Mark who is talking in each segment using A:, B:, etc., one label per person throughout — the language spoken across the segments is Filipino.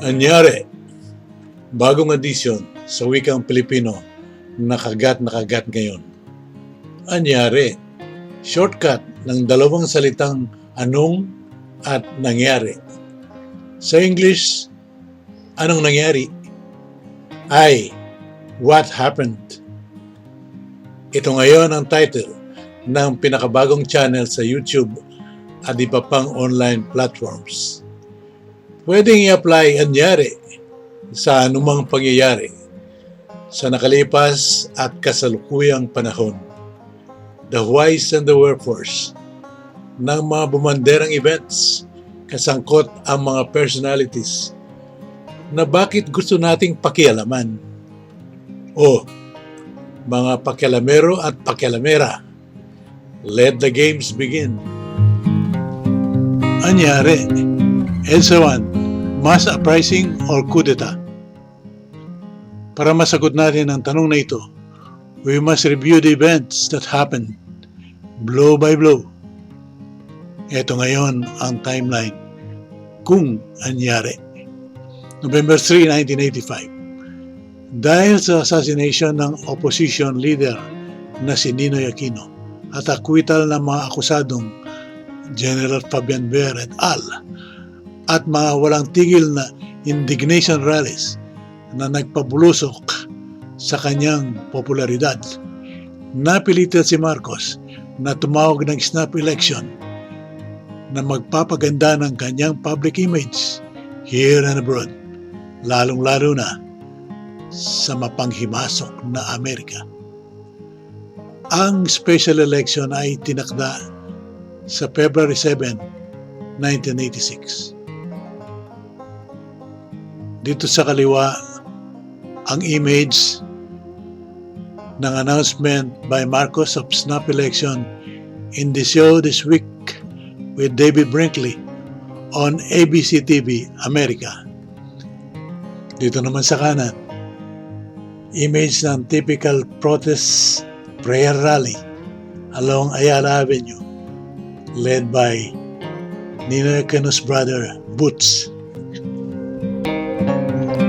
A: Anyare, bagong edisyon sa wikang Pilipino na kagat ngayon. Anyare, shortcut ng dalawang salitang anong at nangyari. Sa English, anong nangyari? Ay, what happened? Ito ngayon ang title ng pinakabagong channel sa YouTube at iba pang online platforms. Pwedeng i-apply anyari sa anumang pangyayari sa nakalipas at kasalukuyang panahon. The whys and the wherefores ng mga bumanderang events, kasangkot ang mga personalities na bakit gusto nating pakialaman. O, mga pakialamero at pakialamera, let the games begin. Anyare, EDSA 1, mass uprising or coup d'etat? Para masagot natin ang tanong na ito, we must review the events that happened, blow by blow. Ito ngayon ang timeline kung anyari. November 3, 1985. Dahil sa assassination ng opposition leader na si Ninoy Aquino at acquittal ng mga akusadong General Fabian Ver et al. At mga walang tigil na indignation rallies na nagpabulusok sa kanyang popularidad, napilitan si Marcos na tumawag ng snap election na magpapaganda ng kanyang public image here and abroad, lalong-lalo na sa mapanghimasok na Amerika. Ang special election ay tinakda sa February 7, 1986. Dito sa kaliwa, ang image ng announcement by Marcos of snap election in the show this week with David Brinkley on ABC TV America. Dito naman sa kanan, image ng typical protest prayer rally along Ayala Avenue led by Ninoy Aquino's brother Boots.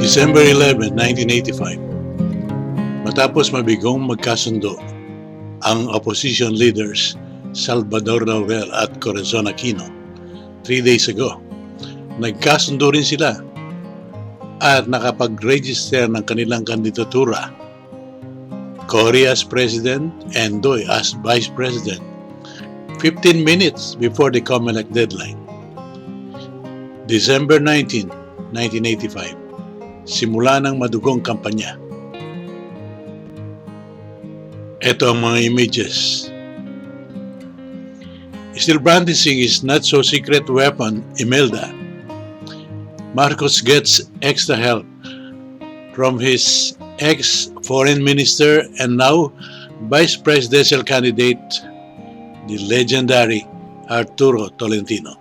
A: December 11, 1985. Matapos mabigong magkasundo ang opposition leaders Salvador Laurel at Corazon Aquino 3 days ago, nagkasundo rin sila at nakapag-register ng kanilang kandidatura, Cory as President and Doy as Vice President 15 minutes before the COMELEC deadline. December 19, 1985. Simula ng madugong kampanya. Ito ang mga images. Still brandishing his not-so-secret weapon, Imelda, Marcos gets extra help from his ex-foreign minister and now vice presidential candidate, the legendary Arturo Tolentino.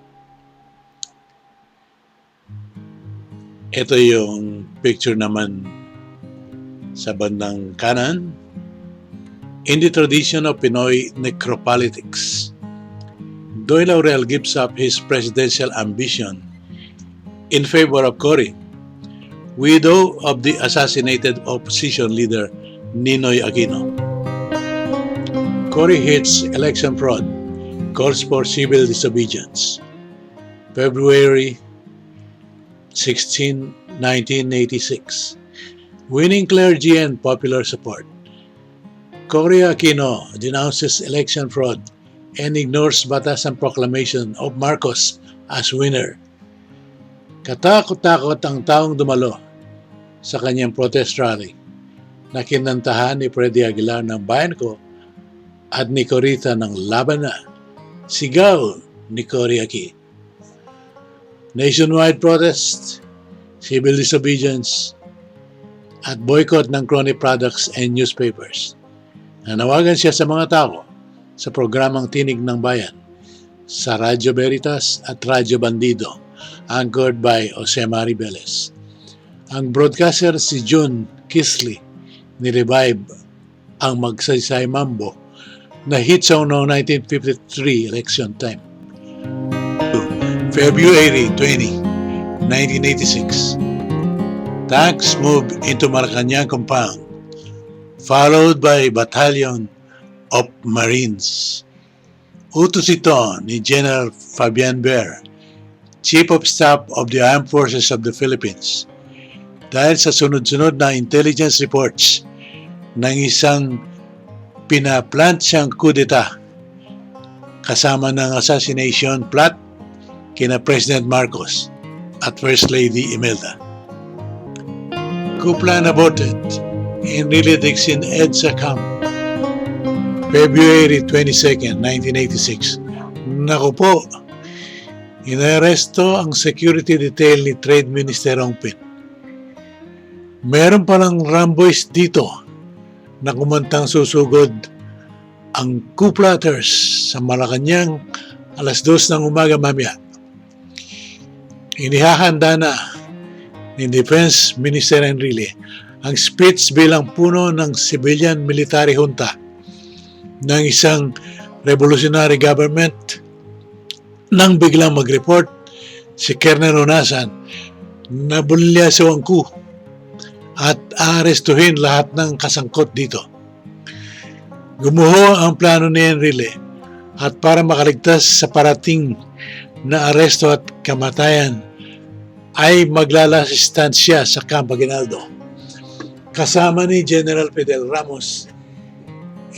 A: Ito yung picture naman sa bandang kanan. In the tradition of Pinoy necropolitics, Doy Laurel gives up his presidential ambition in favor of Cory, widow of the assassinated opposition leader Ninoy Aquino. Cory hates election fraud, calls for civil disobedience. February 16, 1986. Winning clergy and popular support. Cory Aquino denounces election fraud and ignores batasan proclamation of Marcos as winner. Katakot-takot ang taong dumalo sa kanyang protest rally na kinantahan ni Freddy Aguilar ng Bayan Ko at ni Corita ng Laban Na, sigaw ni Cory Aquino. Nationwide protest, civil disobedience, at boycott ng crony products and newspapers. Nanawagan siya sa mga tao sa programang Tinig ng Bayan sa Radyo Veritas at Radyo Bandido, anchored by Jose Mari Velez. Ang broadcaster si June Kisley ni-revive ang Magsaysay Mambo na hit song noong 1953 election time. February 20, 1986. Tanks moved into Malacanang compound, followed by a battalion of Marines. Utos ito ni General Fabian Ber, Chief of Staff of the Armed Forces of the Philippines, dahil sa sunod-sunod na intelligence reports ng isang pinaplansyang kudeta kasama ng assassination plot kina President Marcos at First Lady Imelda. COUP plan aborted. Enrile Dixon EDSA camp. February 22, 1986. Naku po, inaresto ang security detail ni Trade Minister Ongpin. Meron palang Ramboys dito na kumantang susugod ang coup plotters sa Malacanang alas 2 ng umaga mamaya. Inihahanda na ni Defense Minister Enrile ang speech bilang puno ng civilian military junta ng isang revolutionary government nang biglang mag-report si Colonel Honasan na bulyaso ang coup at aarestuhin lahat ng kasangkot dito. Gumuho ang plano ni Enrile at para makaligtas sa parating na aresto at kamatayan ay maglalasistan siya sa Camp Aguinaldo. Kasama ni General Fidel Ramos,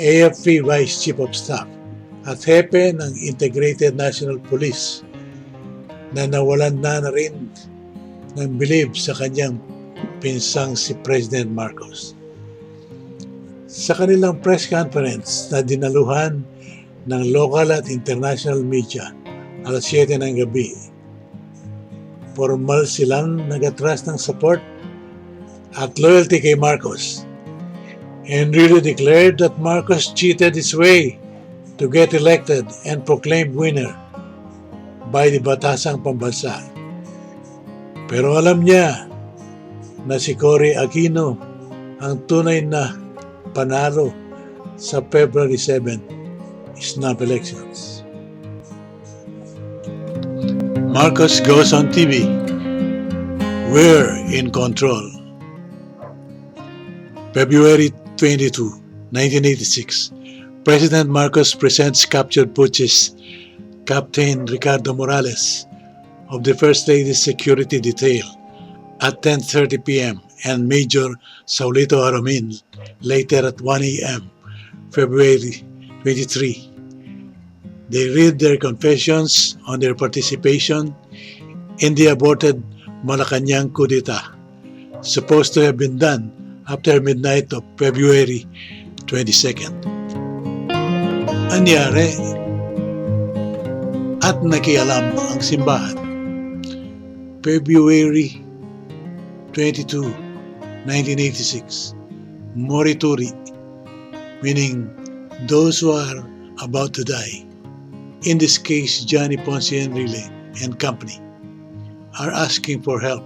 A: AFP Vice Chief of Staff at Hepe ng Integrated National Police na nawalan na rin ng bilib sa kanyang pinsang si President Marcos. Sa kanilang press conference na dinaluhan ng local at international media alas 7 ng gabi, formal silang nag-atras ng support at loyalty kay Marcos and really declared that Marcos cheated his way to get elected and proclaimed winner by the batasang pambansa. Pero alam niya na si Cory Aquino ang tunay na panalo sa February 7 snap elections. Marcos goes on TV. We're in control. February 22, 1986. President Marcos presents captured putschist Captain Ricardo Morales of the First Lady's security detail at 10:30 p.m. and Major Saulito Aramin later at 1 a.m. February 23. They read their confessions on their participation in the aborted Malacanang coup d'etat, supposed to have been done after midnight of February 22nd. Anyare at nakialam ang simbahan. February 22, 1986. Morituri, meaning those who are about to die. In this case, Johnny Ponce Enrile and company are asking for help.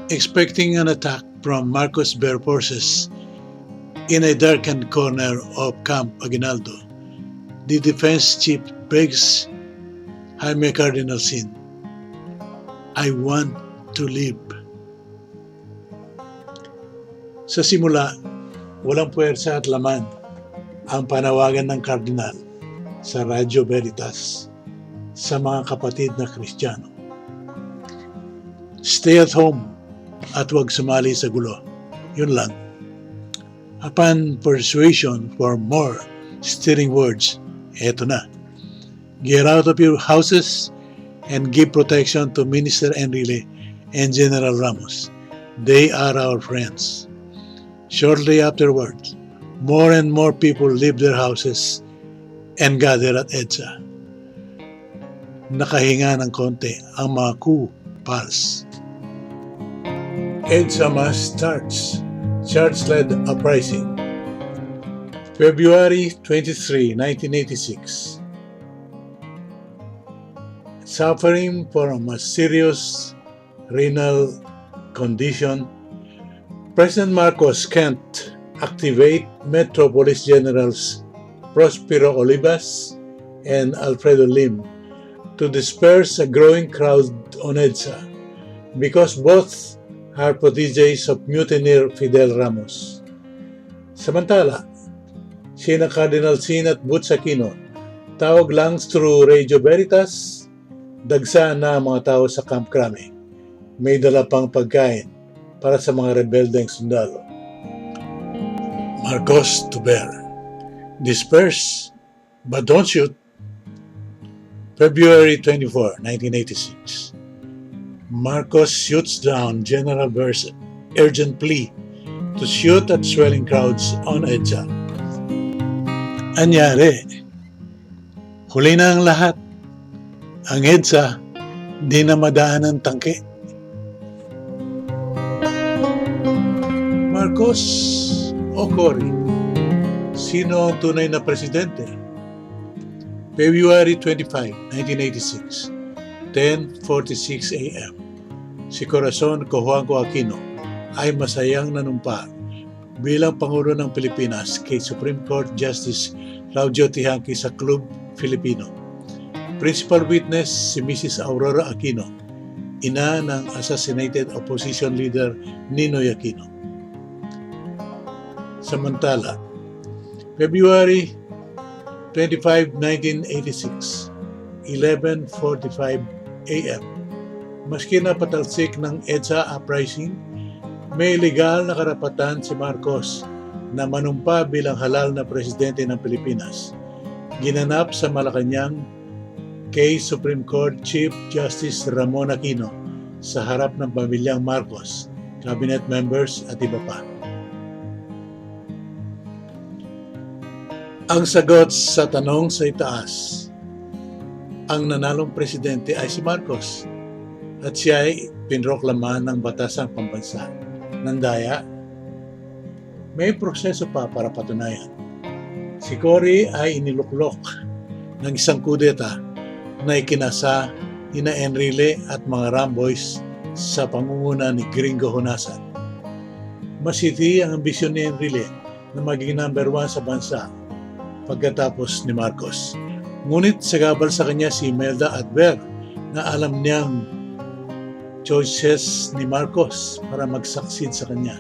A: Expecting an attack from Marcos Bear forces in a darkened corner of Camp Aguinaldo, the defense chief begs Jaime Cardinal Sin, "I want to live." Sa simula, walang puwersa at laman ang panawagan ng Cardinal sa Radyo Veritas sa mga kapatid na Kristiyano. Stay at home at huwag sumali sa gulo. Yun lang. Upon persuasion for more stirring words, eto na. Get out of your houses and give protection to Minister Enrile and General Ramos. They are our friends. Shortly afterwards, more and more people leave their houses and gather at EDSA. Nakahinga ng konti ang mga coup pals. EDSA mass starts. Church-led uprising. February 23, 1986. Suffering from a serious renal condition, President Marcos can't activate Metro Police Generals Prospero Olivas and Alfredo Lim to disperse a growing crowd on EDSA because both are proteges of mutineer Fidel Ramos. Samantala, sina Cardinal Sin at Butch Aquino, tawag lang through Radio Veritas, dagsa na ang mga tao sa Camp Crame. May dala pang pagkain para sa mga rebeldeng sundalo. Marcos to Bear. Disperse, but don't shoot. February 24, 1986. Marcos shoots down General Bear's urgent plea to shoot at swelling crowds on EDSA. Anyare, huli na ang lahat. Ang EDSA, di na madaan ng tangke. Marcos o Cory, sino ang tunay na presidente? February 25, 1986, 10:46 a.m. Si Corazon Cojuangco Aquino ay masayang nanumpa bilang Pangulo ng Pilipinas kay Supreme Court Justice Claudio Tihanqui sa Club Filipino. Principal witness si Mrs. Aurora Aquino, ina ng assassinated opposition leader Ninoy Aquino. Samantala, February 25, 1986, 11:45 a.m. Maski na patalsik ng EDSA uprising, may legal na karapatan si Marcos na manumpa bilang halal na presidente ng Pilipinas. Ginanap sa Malacanang kay Supreme Court Chief Justice Ramon Aquino sa harap ng pamilyang Marcos, cabinet members at iba pa. Ang sagot sa tanong sa itaas, ang nanalong presidente ay si Marcos at siya ay pinroklaman ng batasang pambansa. Nandaya, may proseso pa para patunayan. Si Cory ay iniluklok ng isang kudeta na ikinasa ina Enrile at mga Ramboys sa pangunguna ni Gringo Honasan. Masiti ang ambisyon ni Enrile na maging number 1 sa bansa pagkatapos ni Marcos. Ngunit sagabal sa kanya si Imelda at Ver na alam niyang choices ni Marcos para mag-succeed sa kanya.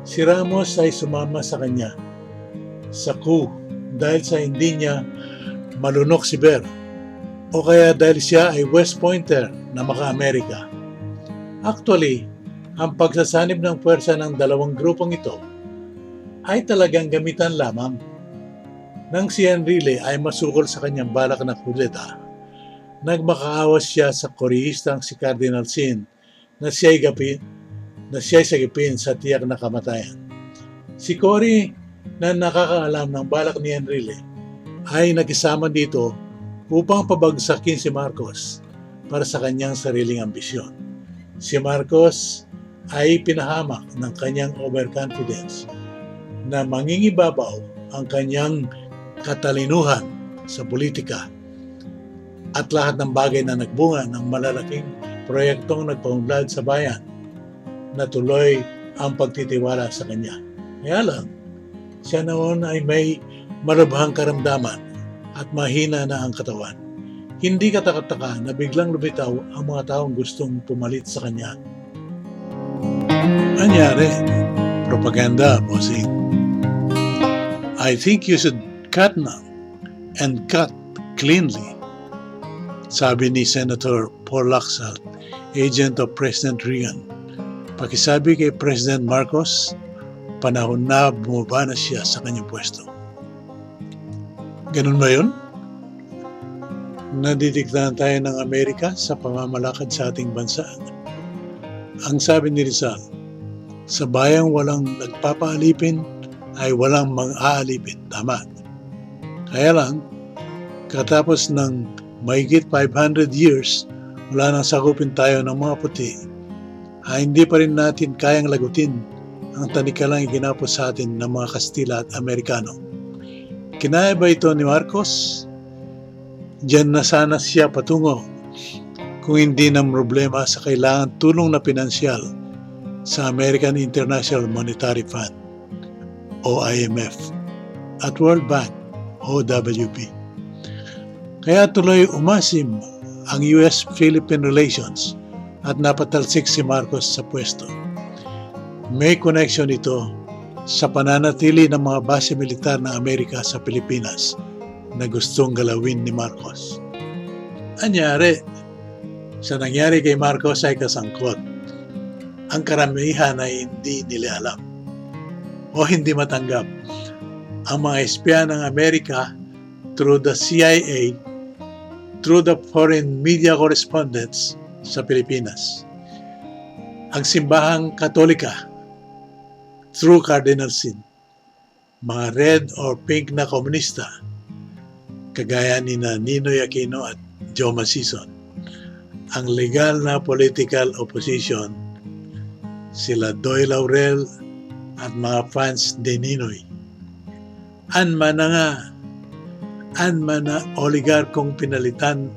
A: Si Ramos ay sumama sa kanya sa COUP dahil sa hindi niya malunok si Ver o kaya dahil siya ay West Pointer na maka-Amerika. Actually, ang pagsasanib ng puwersa ng dalawang grupong ito ay talagang gamitan lamang. Nang si Enrile ay masukol sa kanyang balak na kudeta, nagmakaawas siya sa Koreistang si Cardinal Sin na siya'y sagipin sa tiyak na kamatayan. Si Cory na nakakaalam ng balak ni Enrile ay nakisama dito upang pabagsakin si Marcos para sa kanyang sariling ambisyon. Si Marcos ay pinahamak ng kanyang overconfidence na mangingibabaw ang kanyang katalinuhan sa politika at lahat ng bagay na nagbunga ng malalaking proyektong nagpaunlad sa bayan na tuloy ang pagtitiwala sa kanya. Kaya lang, siya noon ay may malubhang karamdaman at mahina na ang katawan. Hindi katakataka na biglang lumitaw ang mga taong gustong pumalit sa kanya. Anyare, propaganda, bossing. I think you should cut now and cut cleanly, sabi ni Senator Paul Laxalt, agent of President Reagan. Pakisabi kay President Marcos, panahon na bumaba na siya sa kanyang pwesto. Ganun ba yun? Nadidiktahan tayo ng Amerika sa pamamalakad sa ating bansa. Ang sabi ni Rizal, sa bayang walang nagpapaalipin ay walang mang-aalipin. Tama. Kaya lang, katapos ng mahigit 500 years, wala nang sakupin tayo ng mga puti, ay hindi pa rin natin kayang lagutin ang tanikalang iginapos sa atin ng mga Kastila at Amerikano. Kinaya ba ito ni Marcos? Diyan na sana siya patungo kung hindi ng problema sa kailangan tulong na pinansyal sa American International Monetary Fund o IMF at World Bank o WB. Kaya tuloy umasim ang US-Philippine relations at napatalsik si Marcos sa pwesto. May connection ito sa pananatili ng mga base militar ng Amerika sa Pilipinas na gustong galawin ni Marcos. Anyare, sa nangyari kay Marcos ay kasangkot. Ang karamihan ay hindi nila alam o hindi matanggap. Ang mga espiya ng Amerika through the CIA, through the foreign media correspondents sa Pilipinas. Ang simbahang Katolika through Cardinal Sin. Mga red or pink na komunista kagaya ni Ninoy Aquino at Joe Masison. Ang legal na political opposition sila Doy Laurel at mga fans ni Ninoy. Anman na oligarkong pinalitan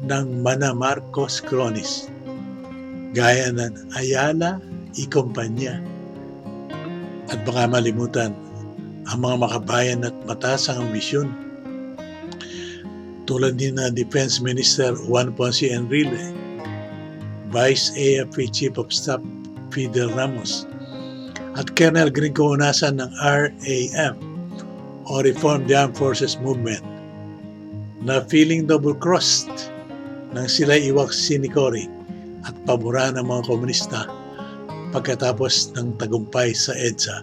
A: ng Mana Marcos Cronis, gaya ng Ayala y Compañía. At baka malimutan ang mga makabayan at matasang ambisyon tulad din na Defense Minister Juan Ponce Enrile, Vice AFP Chief of Staff Fidel Ramos, at Colonel Gringo Honasan ng RAM o Reform the Armed Forces Movement na feeling double-crossed nang sila iwak sinikori at pabura ng mga komunista pagkatapos ng tagumpay sa EDSA.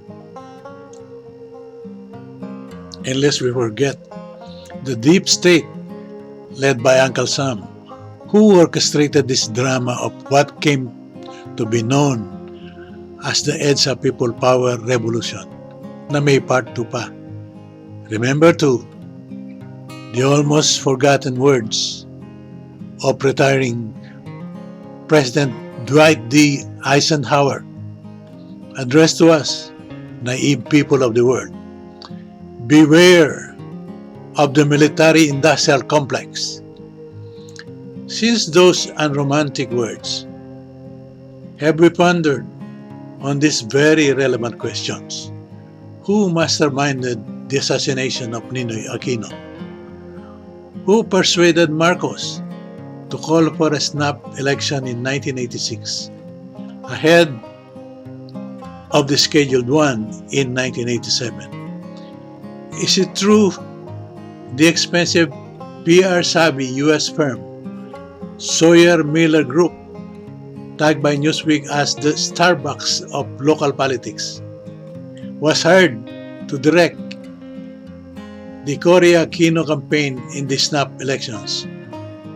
A: And lest we forget, the deep state led by Uncle Sam, who orchestrated this drama of what came to be known as the EDSA People Power Revolution na may part 2 pa. Remember too, the almost forgotten words of retiring President Dwight D. Eisenhower addressed to us, naive people of the world. Beware of the military-industrial complex. Since those unromantic words, have we pondered on these very relevant questions? Who masterminded the assassination of Ninoy Aquino? Who persuaded Marcos to call for a snap election in 1986 ahead of the scheduled one in 1987? Is it true the expensive PR-savvy U.S. firm Sawyer Miller Group, tagged by Newsweek as the Starbucks of local politics, was hired to direct the Cory Aquino campaign in the snap elections?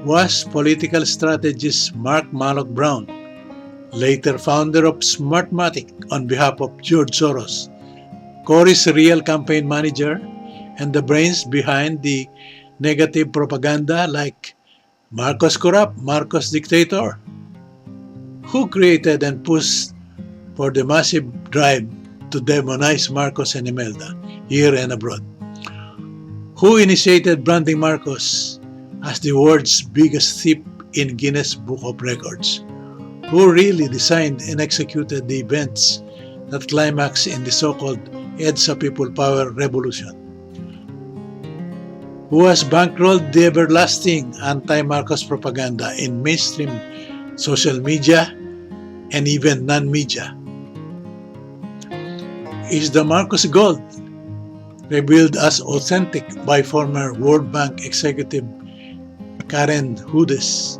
A: Was political strategist Mark Malloch Brown, later founder of Smartmatic on behalf of George Soros, Cory's real campaign manager and the brains behind the negative propaganda like Marcos corrupt, Marcos dictator? Who created and pushed for the massive drive to demonize Marcos and Imelda here and abroad? Who initiated branding Marcos as the world's biggest thief in Guinness Book of Records? Who really designed and executed the events that climax in the so-called EDSA People Power Revolution? Who has bankrolled the everlasting anti-Marcos propaganda in mainstream social media and even non-media? Is the Marcos gold, revealed as authentic by former World Bank executive Karen Hudes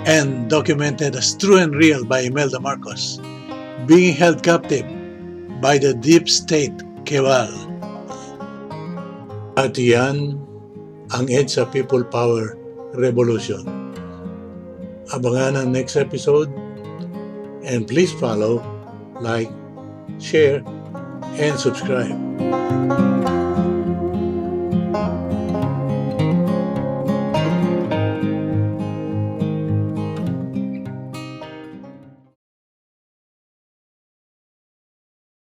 A: and documented as true and real by Imelda Marcos, being held captive by the deep state cabal? At yan ang EDSA People Power Revolution. Abangan ang next episode and please follow, like, share, and subscribe.